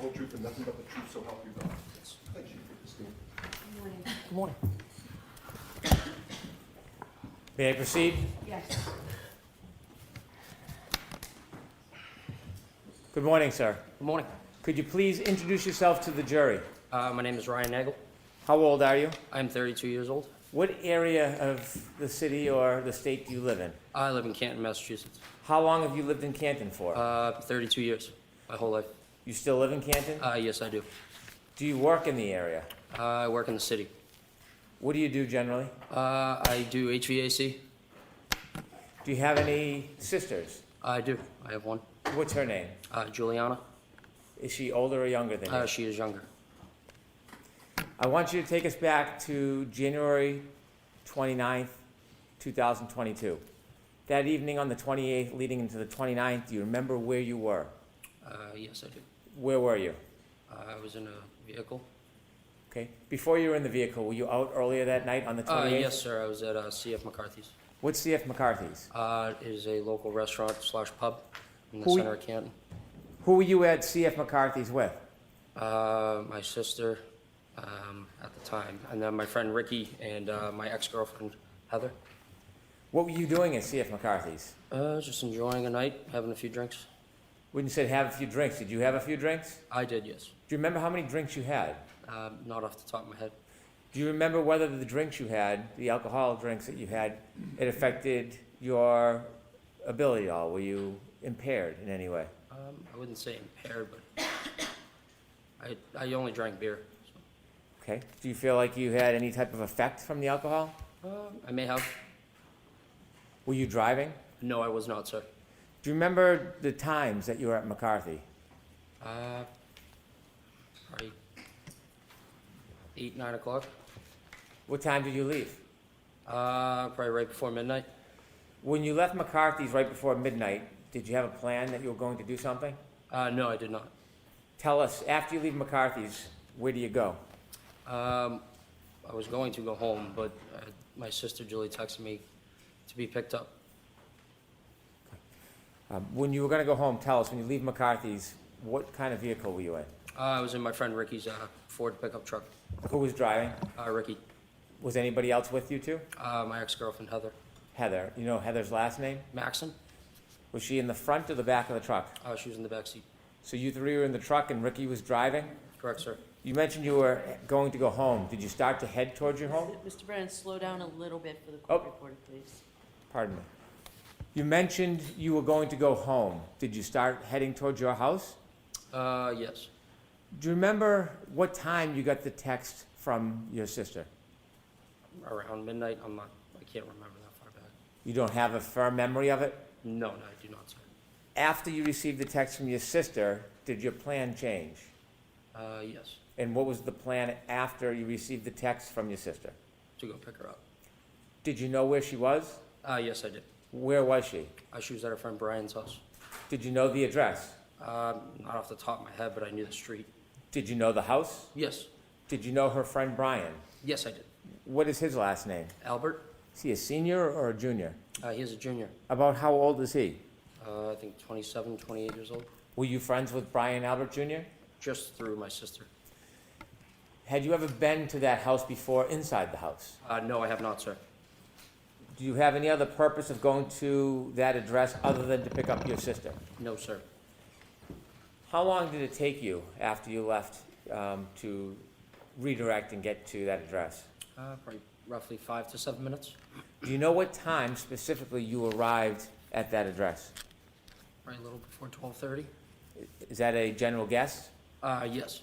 whole truth, and nothing but the truth, so help you God. Yes. Thank you, Christine. Good morning. May I proceed? Yes. Good morning, sir. Good morning. Could you please introduce yourself to the jury? My name is Ryan Nagel. How old are you? I am 32 years old. What area of the city or the state do you live in? I live in Canton, Massachusetts. How long have you lived in Canton for? 32 years, my whole life. You still live in Canton? Yes, I do. Do you work in the area? I work in the city. What do you do generally? I do HVAC. Do you have any sisters? I do. I have one. What's her name? Juliana. Is she older or younger than you? She is younger. I want you to take us back to January 29th, 2022. That evening on the 28th leading into the 29th, do you remember where you were? Yes, I do. Where were you? I was in a vehicle. Okay. Before you were in the vehicle, were you out earlier that night on the 28th? Yes, sir. I was at CF McCarthy's. What's CF McCarthy's? It is a local restaurant / pub in the Who- center of Canton. Who were you at CF McCarthy's with? My sister at the time, and then my friend Ricky and my ex-girlfriend Heather. What were you doing at CF McCarthy's? Just enjoying a night, having a few drinks. When you said have a few drinks, did you have a few drinks? I did, yes. Do you remember how many drinks you had? Not off the top of my head. Do you remember whether the drinks you had, the alcohol drinks that you had, it affected your ability at all? Were you impaired in any way? I wouldn't say impaired, but I only drank beer. Okay. Do you feel like you had any type of effect from the alcohol? I may have. Were you driving? No, I was not, sir. Do you remember the times that you were at McCarthy? Probably 8, 9 o'clock. What time did you leave? Probably right before midnight. When you left McCarthy's right before midnight, did you have a plan that you were going to do something? No, I did not. Tell us, after you leave McCarthy's, where do you go? I was going to go home, but my sister Julie texted me to be picked up. When you were going to go home, tell us, when you leave McCarthy's, what kind of vehicle were you in? I was in my friend Ricky's Ford pickup truck. Who was driving? Ricky. Was anybody else with you too? My ex-girlfriend Heather. Heather. You know Heather's last name? Maxon. Was she in the front or the back of the truck? She was in the back seat. So you three were in the truck and Ricky was driving? Correct, sir. You mentioned you were going to go home. Did you start to head towards your home? Mr. Brennan, slow down a little bit for the court Oh. reporter, please. Pardon me. You mentioned you were going to go home. Did you start heading towards your house? Yes. Do you remember what time you got the text from your sister? Around midnight. I can't remember that far back. You don't have a firm memory of it? No, I do not, sir. After you received the text from your sister, did your plan change? Yes. And what was the plan after you received the text from your sister? To go pick her up. Did you know where she was? Yes, I did. Where was she? She was at her friend Brian's house. Did you know the address? Not off the top of my head, but I knew the street. Did you know the house? Yes. Did you know her friend Brian? Yes, I did. What is his last name? Albert. Is he a senior or a junior? He is a junior. About how old is he? I think 27, 28 years old. Were you friends with Brian Albert Jr.? Just through my sister. Had you ever been to that house before inside the house? No, I have not, sir. Do you have any other purpose of going to that address other than to pick up your sister? No, sir. How long did it take you after you left to redirect and get to that address? Probably roughly 5 to 7 minutes. Do you know what time specifically you arrived at that address? Right, a little before 12:30. Is that a general guess? Yes.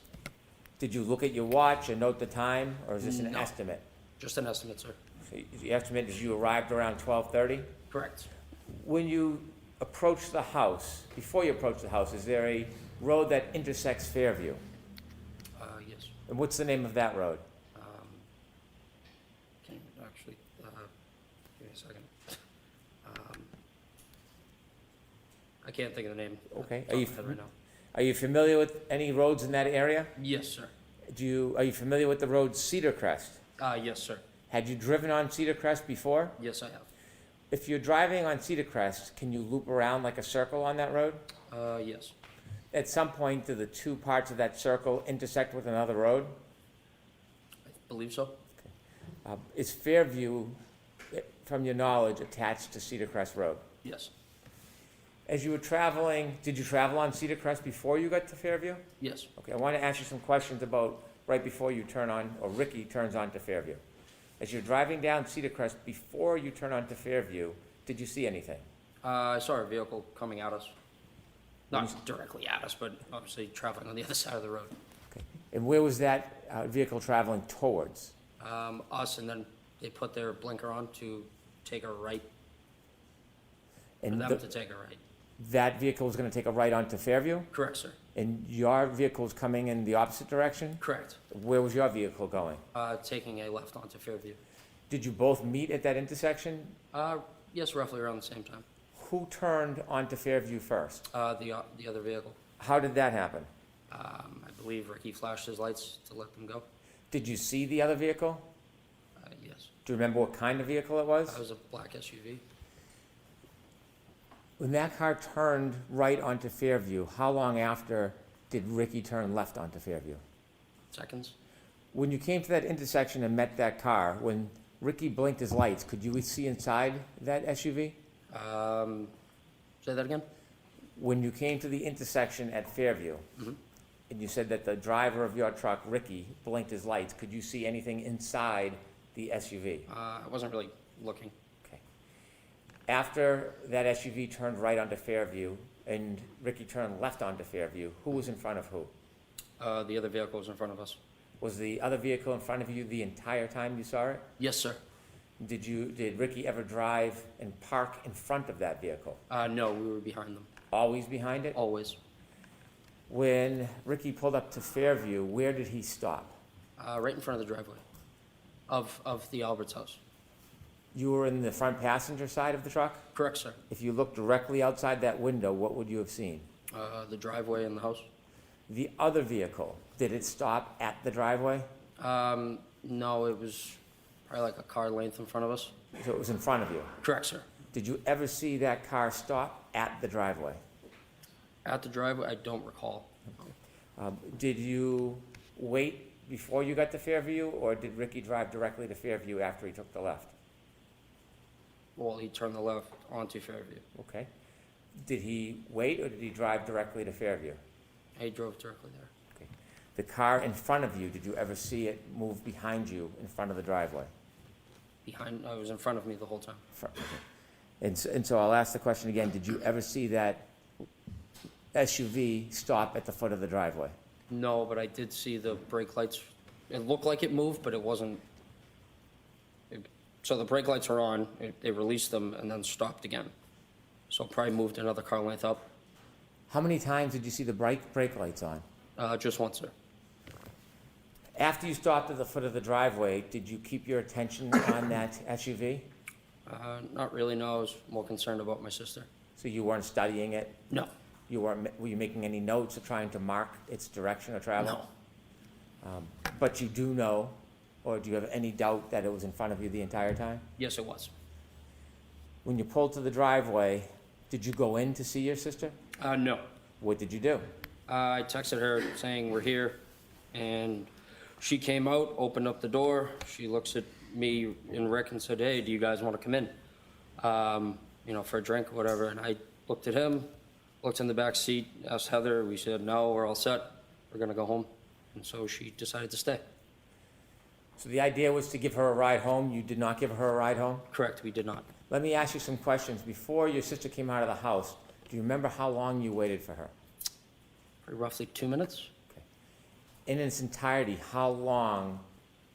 Did you look at your watch and note the time, or is this an No. estimate? Just an estimate, sir. So the estimate is you arrived around 12:30? Correct. When you approach the house, before you approach the house, is there a road that intersects Fairview? Yes. And what's the name of that road? Can't even actually, give me a second. I can't think of the name. Okay. off the top of my head right now. Are you familiar with any roads in that area? Yes, sir. Are you familiar with the road Cedar Crest? Yes, sir. Had you driven on Cedar Crest before? Yes, I have. If you're driving on Cedar Crest, can you loop around like a circle on that road? Yes. At some point, do the two parts of that circle intersect with another road? I believe so. Is Fairview, from your knowledge, attached to Cedar Crest Road? Yes. As you were traveling, did you travel on Cedar Crest before you got to Fairview? Yes. Okay, I want to ask you some questions about right before you turn on, or Ricky turns on to Fairview. As you're driving down Cedar Crest, before you turn on to Fairview, did you see anything? I saw a vehicle coming at us. Not directly at us, but obviously traveling on the other side of the road. Okay. And where was that vehicle traveling towards? Us, and then they put their blinker on to take a right, for And them to take a right. that vehicle was going to take a right onto Fairview? Correct, sir. And your vehicle was coming in the opposite direction? Correct. Where was your vehicle going? Taking a left onto Fairview. Did you both meet at that intersection? Yes, roughly around the same time. Who turned onto Fairview first? The other vehicle. How did that happen? I believe Ricky flashed his lights to let them go. Did you see the other vehicle? Yes. Do you remember what kind of vehicle it was? That was a black SUV. When that car turned right onto Fairview, how long after did Ricky turn left onto Fairview? Seconds. When you came to that intersection and met that car, when Ricky blinked his lights, could you see inside that SUV? Say that again? When you came to the intersection at Fairview, Mhm. and you said that the driver of your truck, Ricky, blinked his lights, could you see anything inside the SUV? I wasn't really looking. Okay. After that SUV turned right onto Fairview and Ricky turned left onto Fairview, who was in front of who? The other vehicle was in front of us. Was the other vehicle in front of you the entire time you saw it? Yes, sir. Did Ricky ever drive and park in front of that vehicle? No, we were behind them. Always behind it? Always. When Ricky pulled up to Fairview, where did he stop? Right in front of the driveway of the Albert's house. You were in the front passenger side of the truck? Correct, sir. If you looked directly outside that window, what would you have seen? The driveway and the house. The other vehicle, did it stop at the driveway? No, it was probably like a car length in front of us. So it was in front of you. Correct, sir. Did you ever see that car stop at the driveway? At the driveway, I don't recall. Did you wait before you got to Fairview, or did Ricky drive directly to Fairview after he took the left? Well, he turned the left onto Fairview. Okay. Did he wait, or did he drive directly to Fairview? He drove directly there. Okay. The car in front of you, did you ever see it move behind you in front of the driveway? It was in front of me the whole time. Okay. And so I'll ask the question again, did you ever see that SUV stop at the foot of the driveway? No, but I did see the brake lights. It looked like it moved, but it wasn't. So the brake lights are on, they released them and then stopped again. So it probably moved another car length up. How many times did you see the brake lights on? Just once, sir. After you stopped at the foot of the driveway, did you keep your attention on that SUV? Not really, no. I was more concerned about my sister. So you weren't studying it? No. Were you making any notes or trying to mark its direction of travel? No. But you do know, or do you have any doubt that it was in front of you the entire time? Yes, it was. When you pulled to the driveway, did you go in to see your sister? No. What did you do? I texted her saying we're here, and she came out, opened up the door. She looks at me and Rick and said, "Hey, do you guys want to come in? For a drink or whatever." And I looked at him, looked in the back seat, asked Heather. We said, "No, we're all set. We're gonna go home." And so she decided to stay. So the idea was to give her a ride home. You did not give her a ride home? Correct, we did not. Let me ask you some questions. Before your sister came out of the house, do you remember how long you waited for her? For roughly 2 minutes. In its entirety, how long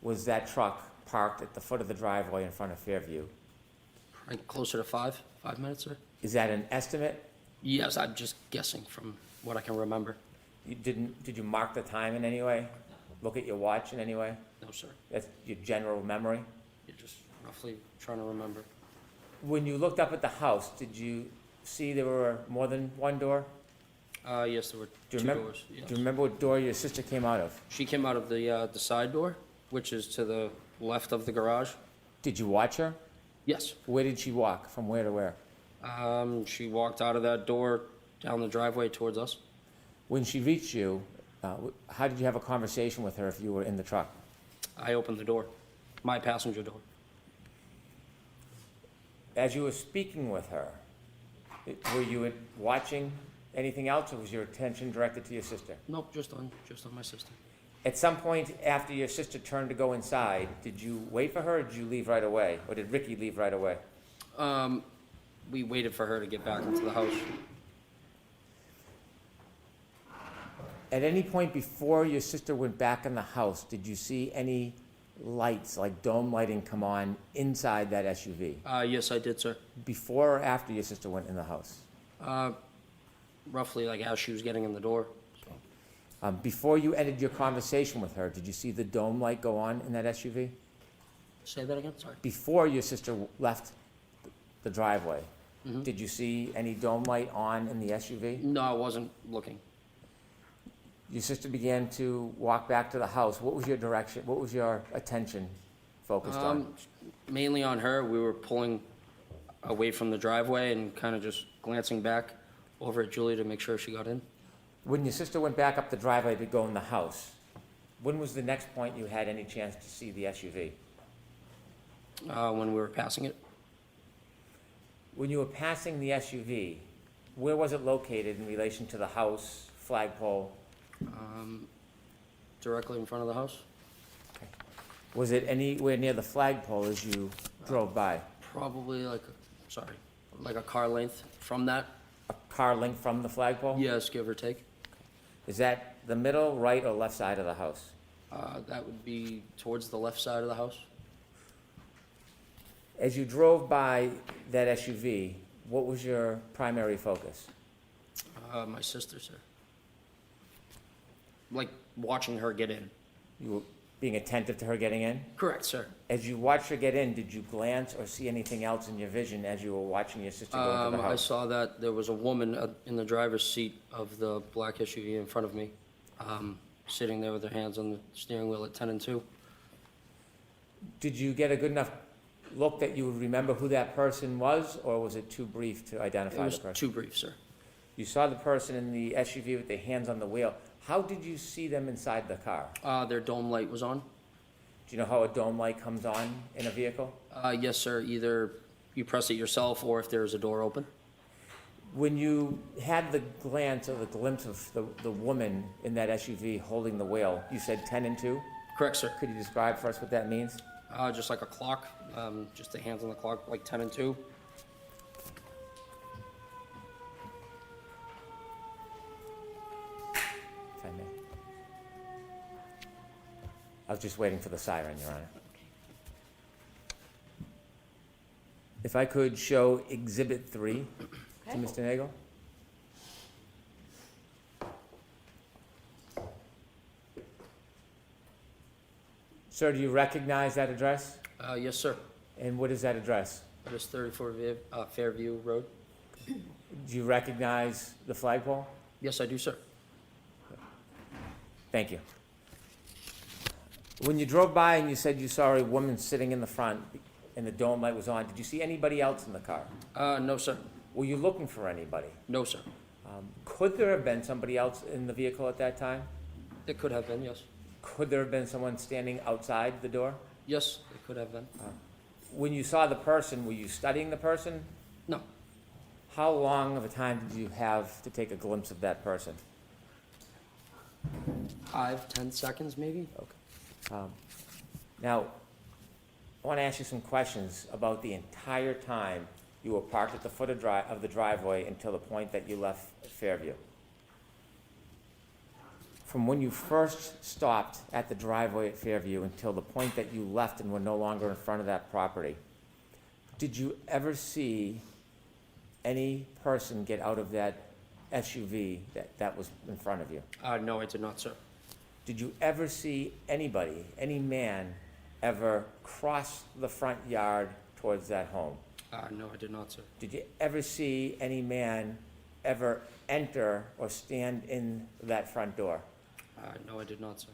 was that truck parked at the foot of the driveway in front of Fairview? Probably closer to 5 minutes, sir. Is that an estimate? Yes, I'm just guessing from what I can remember. Did you mark the time in any way? Look at your watch in any way? No, sir. That's your general memory? You're just roughly trying to remember. When you looked up at the house, did you see there were more than one door? Yes, there were Do you two remember? doors. Yes. Do you remember what door your sister came out of? She came out of the side door, which is to the left of the garage. Did you watch her? Yes. Where did she walk? From where to where? She walked out of that door down the driveway towards us. When she reached you, how did you have a conversation with her if you were in the truck? I opened the door, my passenger door. As you were speaking with her, were you watching anything else, or was your attention directed to your sister? Nope, just on my sister. At some point after your sister turned to go inside, did you wait for her, or did you leave right away? Or did Ricky leave right away? We waited for her to get back into the house. At any point before your sister went back in the house, did you see any lights, like dome lighting, come on inside that SUV? Yes, I did, sir. Before or after your sister went in the house? Roughly like as she was getting in the door. Before you ended your conversation with her, did you see the dome light go on in that SUV? Say that again, sorry. Before your sister left the driveway, did you see any dome light on in the SUV? No, I wasn't looking. Your sister began to walk back to the house. What was your direction? What was your attention focused on? Mainly on her. We were pulling away from the driveway and kind of just glancing back over at Julie to make sure she got in. When your sister went back up the driveway to go in the house, when was the next point you had any chance to see the SUV? When we were passing it. When you were passing the SUV, where was it located in relation to the house, flagpole? Directly in front of the house. Was it anywhere near the flagpole as you drove by? Probably like a car length from that. A car length from the flagpole? Yes, give or take. Is that the middle, right, or left side of the house? That would be towards the left side of the house. As you drove by that SUV, what was your primary focus? My sister, sir. Like watching her get in. You were being attentive to her getting in? Correct, sir. As you watched her get in, did you glance or see anything else in your vision as you were watching your sister go into the I house? saw that there was a woman in the driver's seat of the black SUV in front of me, sitting there with her hands on the steering wheel at 10 and 2. Did you get a good enough look that you would remember who that person was, or was it too brief to It identify the was person? too brief, sir. You saw the person in the SUV with their hands on the wheel. How did you see them inside the car? Their dome light was on. Do you know how a dome light comes on in a vehicle? Yes, sir. Either you press it yourself or if there's a door open. When you had the glance or the glimpse of the woman in that SUV holding the wheel, you said 10 and 2? Correct, sir. Could you describe for us what that means? Just like a clock, just the hands on the clock, like 10 and 2. If I may. I was just waiting for the siren, Your Honor. If I could show Exhibit 3 to Mr. Nagel. Sir, do you recognize that address? Yes, sir. And what is that address? That is 34 Fairview Road. Do you recognize the flagpole? Yes, I do, sir. Thank you. When you drove by and you said you saw a woman sitting in the front and the dome light was on, did you see anybody else in the car? No, sir. Were you looking for anybody? No, sir. Could there have been somebody else in the vehicle at that time? It could have been, yes. Could there have been someone standing outside the door? Yes, it could have been. When you saw the person, were you studying the person? No. How long of a time did you have to take a glimpse of that person? 5-10 seconds, maybe? Now, I want to ask you some questions about the entire time you were parked at the foot of the driveway until the point that you left Fairview. From when you first stopped at the driveway at Fairview until the point that you left and were no longer in front of that property, did you ever see any person get out of that SUV that was in front of you? No, I did not, sir. Did you ever see anybody, any man, ever cross the front yard towards that home? No, I did not, sir. Did you ever see any man ever enter or stand in that front door? No, I did not, sir.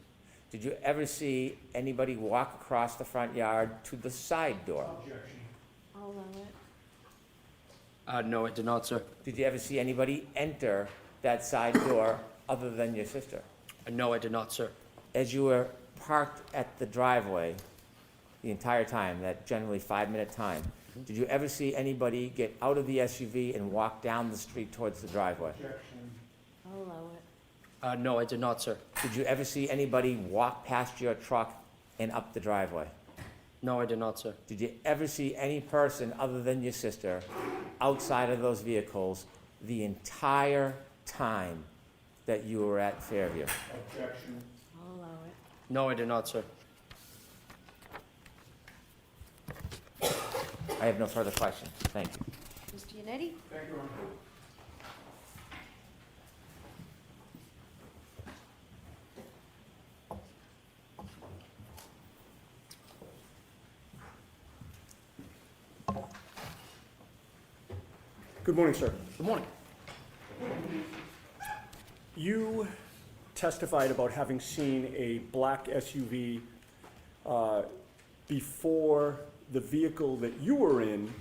Did you ever see anybody walk across the front yard to the side door? I'll allow it. No, I did not, sir. Did you ever see anybody enter that side door other than your sister? No, I did not, sir. As you were parked at the driveway the entire time, that generally 5-minute time, did you ever see anybody get out of the SUV and walk down the street towards the driveway? I'll allow it. No, I did not, sir. Did you ever see anybody walk past your truck and up the driveway? No, I did not, sir. Did you ever see any person other than your sister outside of those vehicles the entire time that you were at Fairview? I'll allow it. No, I did not, sir. I have no further questions. Thank you. Mr. Yannetti? Thank you, Ron. Good morning, sir. Good morning. You testified about having seen a black SUV before the vehicle that you were in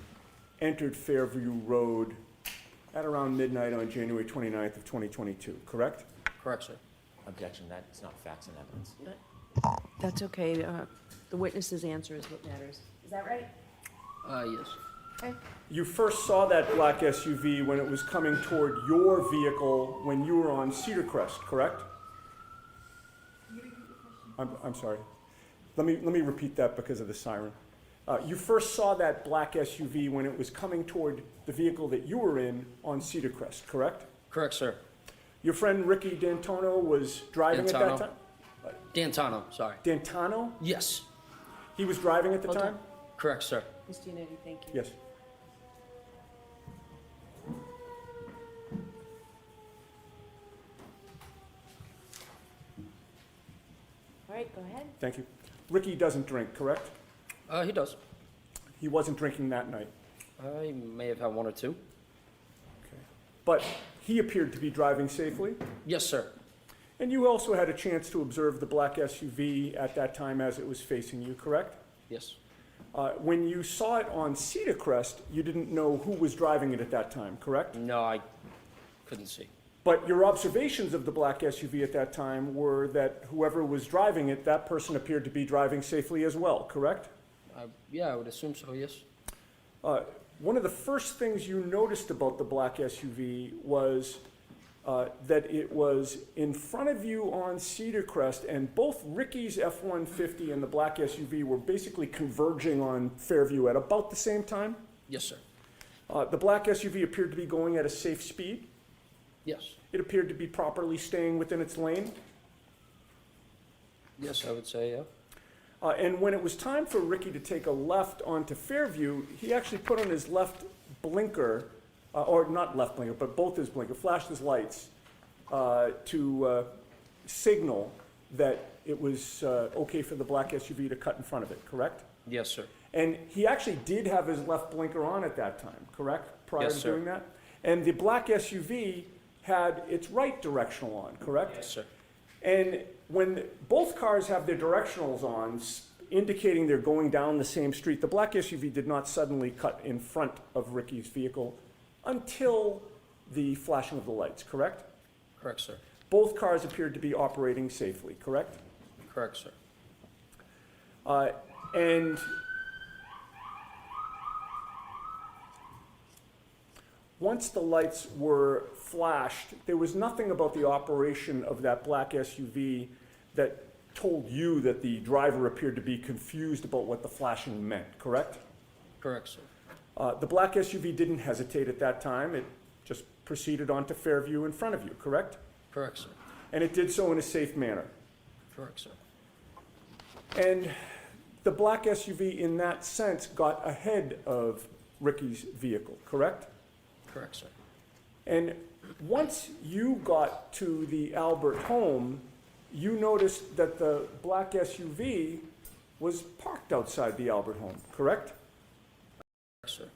entered Fairview Road at around midnight on January 29th of 2022, correct? Correct, sir. Objection, that's not facts and evidence. That's okay. The witness's answer is what matters. Is that right? Yes. Okay. You first saw that black SUV when it was coming toward your vehicle when you were on Cedar Crest, correct? I'm sorry. Let me repeat that because of the siren. You first saw that black SUV when it was coming toward the vehicle that you were in on Cedar Crest, correct? Correct, sir. Your friend Ricky D'Antona was driving at that D'Antano. time? D'Antano, sorry. D'Antano? Yes. He was driving at the Hold on. time? Correct, sir. Mr. Yannetti, thank you. Yes. All right, go ahead. Thank you. Ricky doesn't drink, correct? He does. He wasn't drinking that night. I may have had one or two. Okay. But he appeared to be driving safely. Yes, sir. And you also had a chance to observe the black SUV at that time as it was facing you, correct? Yes. When you saw it on Cedar Crest, you didn't know who was driving it at that time, correct? No, I couldn't see. But your observations of the black SUV at that time were that whoever was driving it, that person appeared to be driving safely as well, correct? Yeah, I would assume so, yes. One of the first things you noticed about the black SUV was that it was in front of you on Cedar Crest, and both Ricky's F-150 and the black SUV were basically converging on Fairview at about the same time. Yes, sir. The black SUV appeared to be going at a safe speed. Yes. It appeared to be properly staying within its lane. Yes, I would say, yeah. And when it was time for Ricky to take a left onto Fairview, he actually put on his left blinker, or not left blinker, but both his blinker, flashed his lights to signal that it was okay for the black SUV to cut in front of it, correct? Yes, sir. And he actually did have his left blinker on at that time, correct? Prior Yes, to sir. doing that? And the black SUV had its right directional on, correct? Yes, sir. And when both cars have their directionals on, indicating they're going down the same street, the black SUV did not suddenly cut in front of Ricky's vehicle until the flashing of the lights, correct? Correct, sir. Both cars appeared to be operating safely, correct? Correct, sir. And once the lights were flashed, there was nothing about the operation of that black SUV that told you that the driver appeared to be confused about what the flashing meant, correct? Correct, sir. The black SUV didn't hesitate at that time. It just proceeded onto Fairview in front of you, correct? Correct, sir. And it did so in a safe manner. Correct, sir. And the black SUV, in that sense, got ahead of Ricky's vehicle, correct? Correct, sir. And once you got to the Albert home, you noticed that the black SUV was parked outside the Albert home, correct? Correct, sir.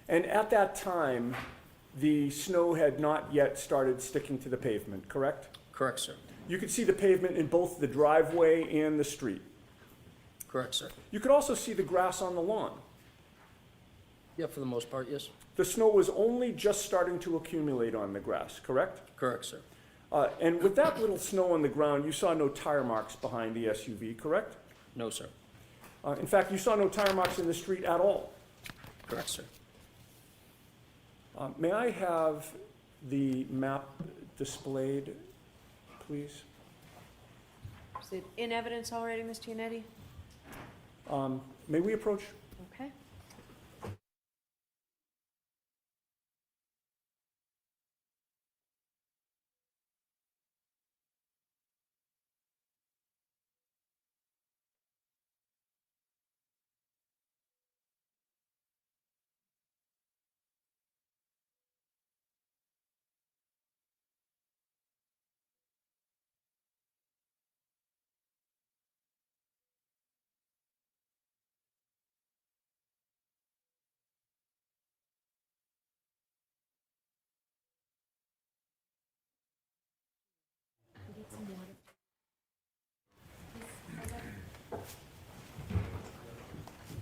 And at that time, the snow had not yet started sticking to the pavement, correct? Correct, sir. You could see the pavement in both the driveway and the street. Correct, sir. You could also see the grass on the lawn. Yeah, for the most part, yes. The snow was only just starting to accumulate on the grass, correct? Correct, sir. And with that little snow on the ground, you saw no tire marks behind the SUV, correct? No, sir. In fact, you saw no tire marks in the street at all. Correct, sir. May I have the map displayed, please? Is it in evidence already, Mr. Yannetti? May we approach? Okay.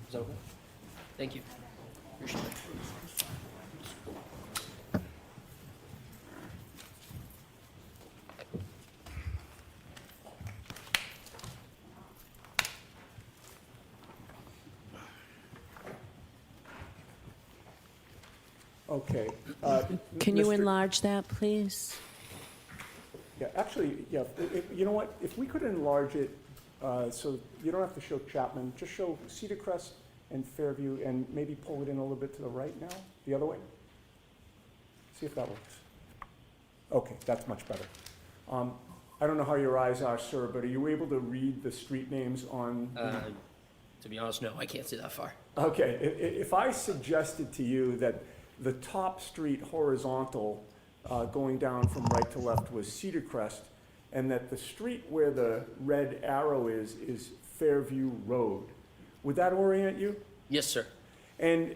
Is that okay? Thank you. Appreciate it. Okay. Can you Mr. enlarge that, please? Yeah, actually, yeah, you know what, if we could enlarge it, so you don't have to show Chapman, just show Cedar Crest and Fairview, and maybe pull it in a little bit to the right now, the other way. See if that works. Okay, that's much better. I don't know how your eyes are, sir, but are you able to read the street names on? To be honest, no, I can't see that far. Okay, if I suggested to you that the top street horizontal going down from right to left was Cedar Crest, and that the street where the red arrow is Fairview Road, would that orient you? Yes, sir. And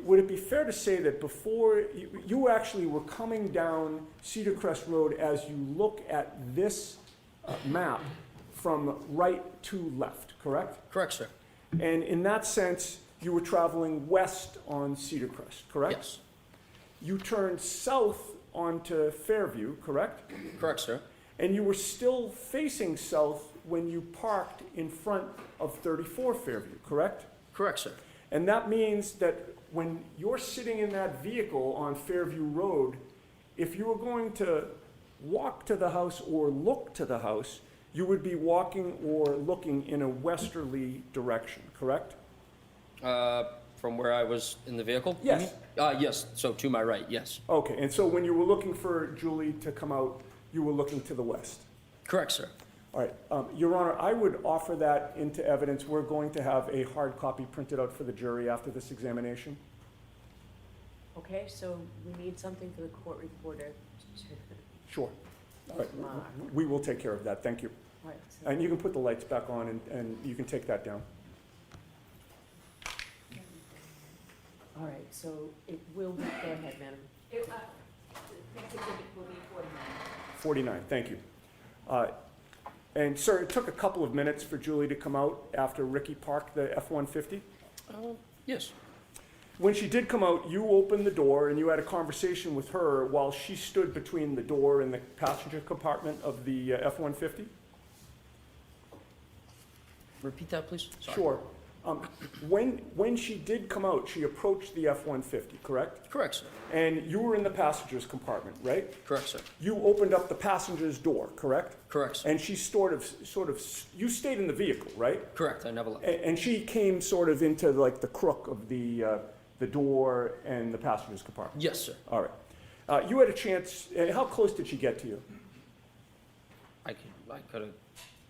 would it be fair to say that before, you actually were coming down Cedar Crest Road as you look at this map from right to left, correct? Correct, sir. And in that sense, you were traveling west on Cedar Crest, correct? Yes. You turned south onto Fairview, correct? Correct, sir. And you were still facing south when you parked in front of 34 Fairview, correct? Correct, sir. And that means that when you're sitting in that vehicle on Fairview Road, if you were going to walk to the house or look to the house, you would be walking or looking in a westerly direction, correct? From where I was in the vehicle? you Yes. mean? Yes, so to my right, yes. Okay, and so when you were looking for Julie to come out, you were looking to the west? Correct, sir. All right, Your Honor, I would offer that into evidence. We're going to have a hard copy printed out for the jury after this examination. Okay, so we need something for the court reporter. Sure. All right, Mark. we will take care of that, thank you. All right, so- And you can put the lights back on, and you can take that down. All right, so it will be, go ahead, madam. Next exhibit will be 49. 49, thank you. And sir, it took a couple of minutes for Julie to come out after Ricky parked the F-150. Yes. When she did come out, you opened the door and you had a conversation with her while she stood between the door and the passenger compartment of the F-150? Repeat that, please? Sorry. Sure. When she did come out, she approached the F-150, correct? Correct, sir. And you were in the passenger's compartment, right? Correct, sir. You opened up the passenger's door, correct? Correct, sir. And she you stayed in the vehicle, right? Correct, I never left. And she came sort of into like the crook of the door and the passenger's compartment? Yes, sir. All right. You had a chance, how close did she get to you? I could have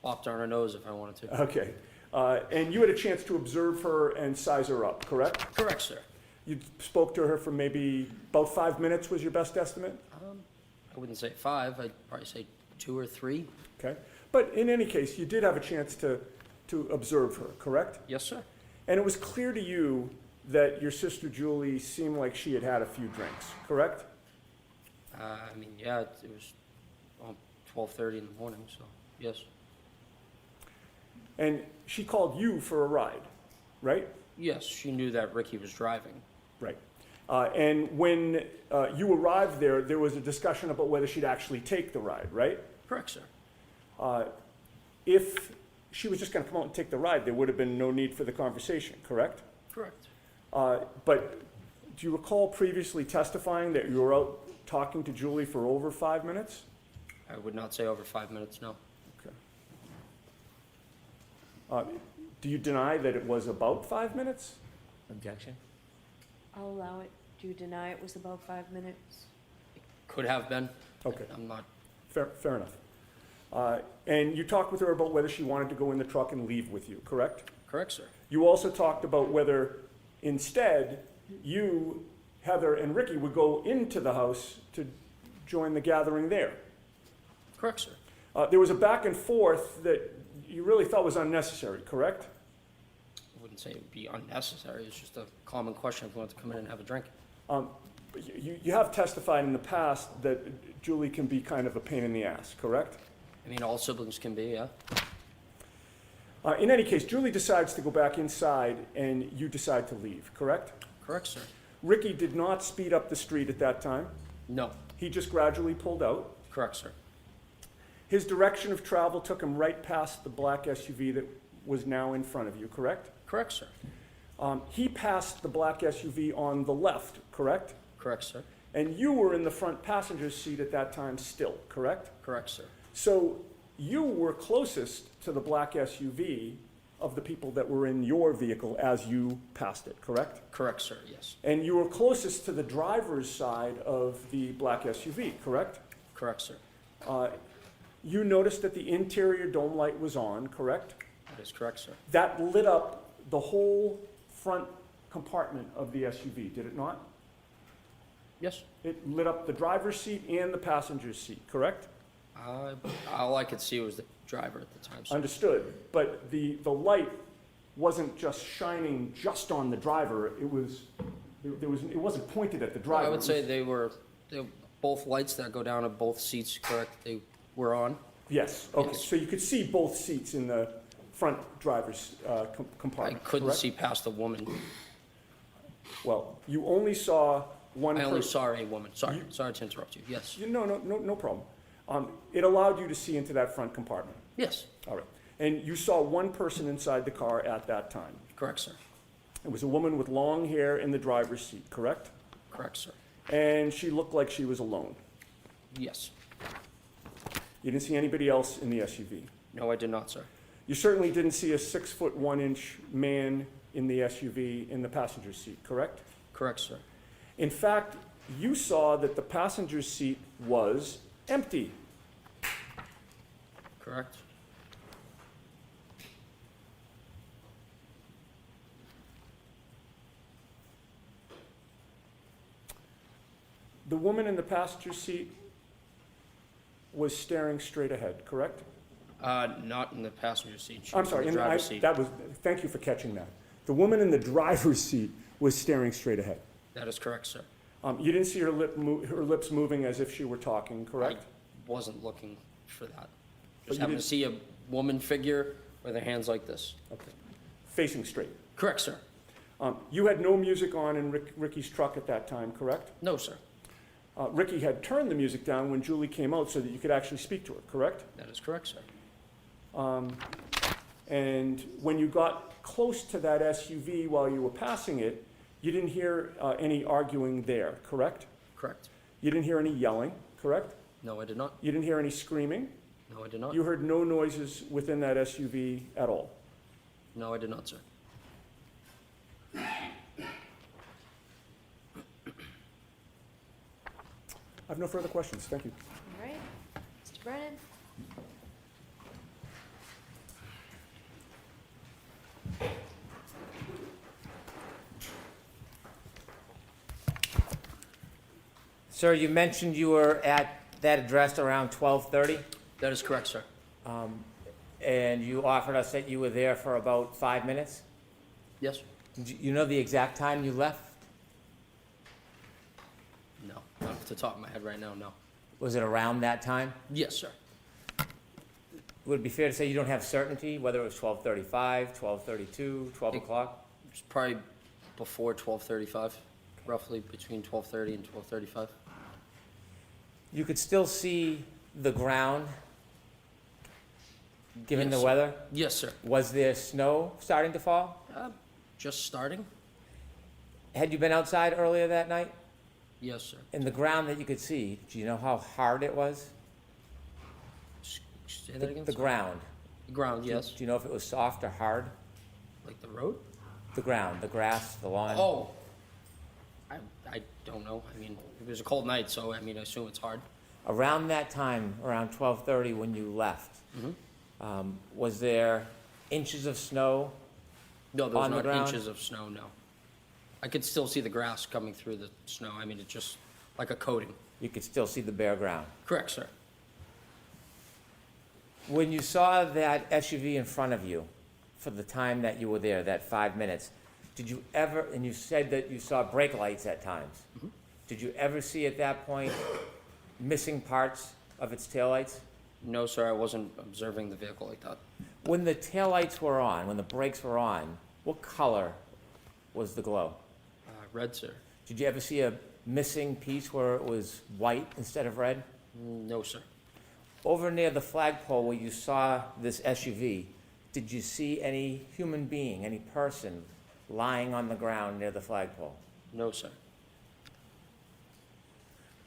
popped her on her nose if I wanted to. Okay. And you had a chance to observe her and size her up, correct? Correct, sir. You spoke to her for maybe about 5 minutes was your best estimate? I wouldn't say 5, I'd probably say 2 or 3. Okay. But in any case, you did have a chance to observe her, correct? Yes, sir. And it was clear to you that your sister Julie seemed like she had had a few drinks, correct? I mean, yeah, it was 12:30 in the morning, so yes. And she called you for a ride, right? Yes, she knew that Ricky was driving. Right. And when you arrived there, there was a discussion about whether she'd actually take the ride, right? Correct, sir. If she was just going to come out and take the ride, there would have been no need for the conversation, correct? Correct. But do you recall previously testifying that you were out talking to Julie for over 5 minutes? I would not say over 5 minutes, no. Okay. Do you deny that it was about 5 minutes? Objection? I'll allow it. Do you deny it was about 5 minutes? Could have been. Okay, I'm not, fair enough. And you talked with her about whether she wanted to go in the truck and leave with you, correct? correct, sir. You also talked about whether instead you, Heather, and Ricky would go into the house to join the gathering there. Correct, sir. There was a back and forth that you really thought was unnecessary, correct? I wouldn't say it would be unnecessary. It's just a common question if you want to come in and have a drink. You have testified in the past that Julie can be kind of a pain in the ass, correct? I mean, all siblings can be, yeah. In any case, Julie decides to go back inside and you decide to leave, correct? Correct, sir. Ricky did not speed up the street at that time. No. He just gradually pulled out. Correct, sir. His direction of travel took him right past the black SUV that was now in front of you, correct? Correct, sir. He passed the black SUV on the left, correct? Correct, sir. And you were in the front passenger seat at that time still, correct? Correct, sir. So you were closest to the black SUV of the people that were in your vehicle as you passed it, correct? Correct, sir, yes. And you were closest to the driver's side of the black SUV, correct? Correct, sir. You noticed that the interior dome light was on, correct? That is correct, sir. That lit up the whole front compartment of the SUV, did it not? Yes. It lit up the driver's seat and the passenger's seat, correct? All I could see was the driver at the time, sir. Understood, but the light wasn't just shining just on the driver, it wasn't pointed at the driver. I would say they were both lights that go down at both seats, correct? They were on. Yes, okay, Yes. so you could see both seats in the front driver's I compartment, couldn't correct? see past the woman. Well, you only saw one I only person. saw a woman. Sorry to interrupt you. Yes. No problem. It allowed you to see into that front compartment. Yes. All right. And you saw one person inside the car at that time. Correct, sir. It was a woman with long hair in the driver's seat, correct? Correct, sir. And she looked like she was alone. Yes. You didn't see anybody else in the SUV. No, I did not, sir. You certainly didn't see a 6'1" man in the SUV in the passenger seat, correct? Correct, sir. In fact, you saw that the passenger seat was empty. Correct. The woman in the passenger seat was staring straight ahead, correct? Not in the passenger seat. She I'm was sorry, in the and driver's seat. thank you for catching that. The woman in the driver's seat was staring straight ahead. That is correct, sir. You didn't see her lips moving as if she were talking, correct? I wasn't looking for that. But Just you happened did- to see a woman figure with her hands like this. Okay. Facing straight. Correct, sir. You had no music on in Ricky's truck at that time, correct? No, sir. Ricky had turned the music down when Julie came out so that you could actually speak to her, correct? That is correct, sir. And when you got close to that SUV while you were passing it, you didn't hear any arguing there, correct? Correct. You didn't hear any yelling, correct? No, I did not. You didn't hear any screaming? No, I did not. You heard no noises within that SUV at all? No, I did not, sir. I have no further questions, thank you. All right, Mr. Brennan? Sir, you mentioned you were at that address around 12:30, That is correct, sir. and you offered us that you were there for about 5 minutes? Yes? You know the exact time you left? No. Not off the top of my head right now, no. Was it around that time? Yes, sir. Would it be fair to say you don't have certainty whether it was 12:35, 12:32, 12 It- o'clock? It's probably before 12:35. roughly between 12:30 and 12:35. You could still see the ground, given the Yes. weather? Yes, sir. Was there snow starting to fall? Just starting? Had you been outside earlier that night? Yes, sir. In the ground that you could see, do you know how hard it was? Say that again? The ground. The ground, yes. Do you know if it was soft or hard? Like the road? The ground, the grass, the lawn? Oh, I don't know. I mean, it was a cold night, so I mean, I assume it's hard. Around that time, around 12:30 when you left, was there inches of snow? No, there was On the not ground? inches of snow, no. I could still see the grass coming through the snow. I mean, it's just like a coating. You could still see the bare ground. Correct, sir. When you saw that SUV in front of you, for the time that you were there, that 5 minutes, did you ever, and you said that you saw brake lights at times, did you ever see at that point missing parts of its taillights? No, sir, I wasn't observing the vehicle like that. When the taillights were on, when the brakes were on, what color was the glow? Red, sir. Did you ever see a missing piece where it was white instead of red? No, sir. Over near the flagpole where you saw this SUV, did you see any human being, any person lying on the ground near the flagpole? No, sir.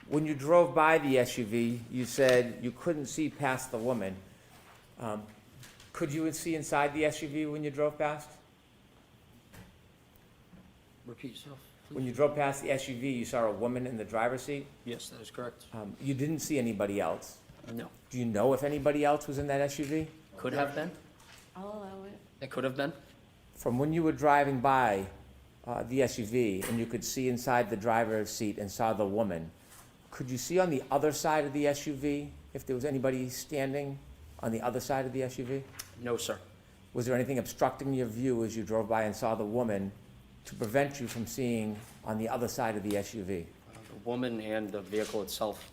When you drove by the SUV, you said you couldn't see past the woman. Could you see inside the SUV when you drove past? Repeat yourself, please. When you drove past the SUV, you saw a woman in the driver's seat. Yes, that is correct. You didn't see anybody else. No. Do you know if anybody else was in that SUV? Could have been. I'll allow it. It could have been. From when you were driving by the SUV and you could see inside the driver's seat and saw the woman, could you see on the other side of the SUV if there was anybody standing on the other side of the SUV? No, sir. Was there anything obstructing your view as you drove by and saw the woman to prevent you from seeing on the other side of the SUV? The woman and the vehicle itself.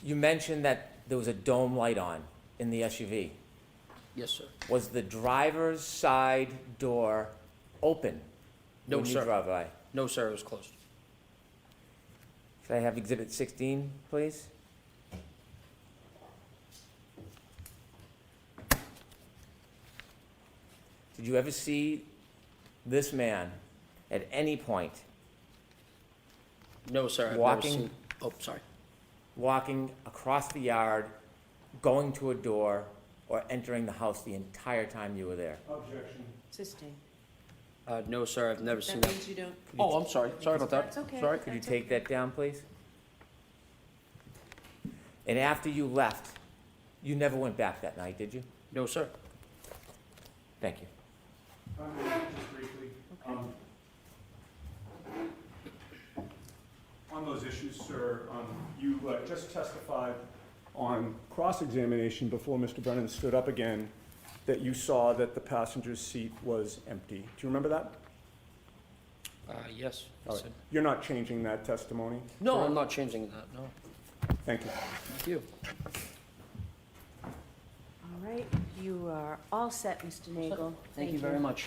You mentioned that there was a dome light on in the SUV. Yes, sir. Was the driver's side door open No, when you sir. drove by? No, sir, it was closed. Could I have Exhibit 16, please? Did you ever see this man at any point No, sir, I've never Walking? seen. Oh, sorry. walking across the yard, going to a door, or entering the house the entire time you were there? Objection. Sustain. No, sir, I've never seen That that. means you don't. Oh, I'm sorry. Sorry about that. That's okay. Sorry. Could you That's take okay. that down, please? And after you left, you never went back that night, did you? No, sir. Thank you. Just briefly, on those issues, sir, you just testified on cross-examination before Mr. Brennan stood up again that you saw that the passenger's seat was empty. Do you remember that? Yes. All Yes, right. sir. You're not changing that testimony? No, correct? I'm not changing that, no. Thank you. Thank you. All right, you are all set, Mr. Nagel. Thank you very much.